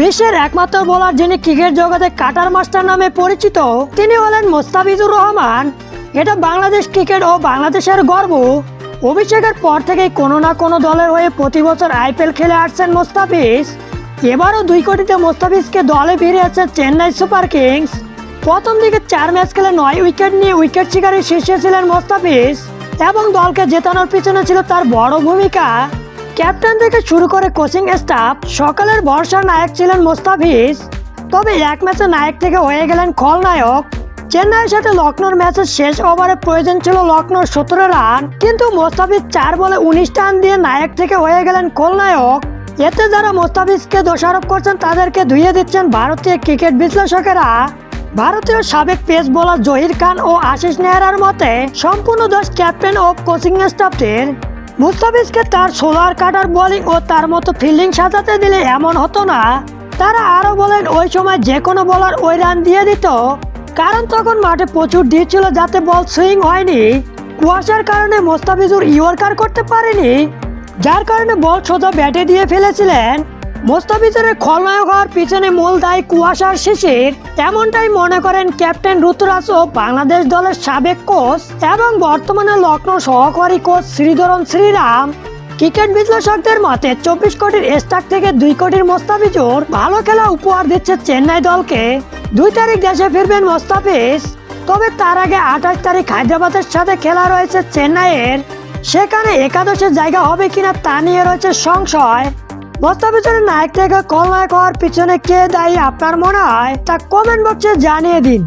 বিশ্বের একমাত্র বোলার যিনি ক্রিকেট জগতে কাটার মাস্টার নামে পরিচিত তিনি হলেন মোস্তাফিজুর রহমান। এটা বাংলাদেশ ক্রিকেট ও বাংলাদেশের গর্ব। অভিষেকের পর থেকেই কোনো না কোনো দলের হয়ে প্রতি বছর আইপিএল খেলে আসছেন মোস্তাফিজ। এবারও 2 কোটিতে মোস্তাফিজকে দলে ফিরিয়েছে চেন্নাই সুপার কিংস। প্রথম দিকে 4 ম্যাচ খেলে 9 উইকেট নিয়ে উইকেট শিকারের শীর্ষে ছিলেন মোস্তাফিজ এবং দলকে জেতানোর পিছনে ছিল তার বড় ভূমিকা। ক্যাপ্টেন থেকে শুরু করে কোচিং স্টাফ সকালের ভরসার নায়ক ছিলেন মোস্তাফিজ। তবে এক ম্যাচে নায়ক থেকে হয়ে গেলেন খলনায়ক। চেন্নাইয়ের সাথে লখনৌর ম্যাচের শেষ ওভারে প্রয়োজন ছিল লখনৌর 17 রান, কিন্তু মোস্তাফিজ 4 বলে 19 রান দিয়ে নায়ক থেকে হয়ে গেলেন খলনায়ক। এতে যারা মোস্তাফিজকে দোষারোপ করছেন তাদেরকে ধুইয়ে দিচ্ছেন ভারতীয় ক্রিকেট বিশ্লেষকেরা। ভারতীয় সাবেক পেস বোলার জহির খান ও আশিস নেহরার মতে সম্পূর্ণ দোষ ক্যাপ্টেন ও কোচিং স্টাফের। মুস্তাফিজকে তার সোলার কাটার বোলিং ও তার মতো ফিল্ডিং সাজাতে দিলে এমন হতো না। তারা আরো বলেন ওই সময় যে কোনো বোলার ওই রান দিয়ে দিত, কারণ তখন মাঠে প্রচুর ডিপ ছিল যাতে বল সুইং হয়নি। কুয়াশার কারণে মোস্তাফিজুর ইয়র্কার করতে পারেনি, যার কারণে বল সোজা ব্যাটে দিয়ে ফেলেছিলেন। মোস্তাফিজের খলনায়ক হওয়ার পিছনে মূল দায়ী কুয়াশার শিশির, এমনটাই মনে করেন ক্যাপ্টেন ঋতুরাজ ও বাংলাদেশ দলের সাবেক কোচ এবং বর্তমানে লখনৌ সহকারী কোচ শ্রীধরন শ্রীরাম। ক্রিকেট বিশ্লেষকদের মতে 24 কোটির স্টাক থেকে 2 কোটির মোস্তাফিজুর ভালো খেলা উপহার দিচ্ছে চেন্নাই দলকে। 2 তারিখ দেশে ফিরবেন মোস্তাফিজ, তবে তার আগে 28 তারিখ হায়দ্রাবাদের সাথে খেলা রয়েছে চেন্নাইয়ের। সেখানে একাদশে জায়গা হবে কিনা তা নিয়ে রয়েছে সংশয়। মোস্তাফিজুর নায়ক থেকে খলনায়ক হওয়ার পিছনে কে দায়ী আপনার মনে হয় তা কমেন্ট বক্সে জানিয়ে দিন।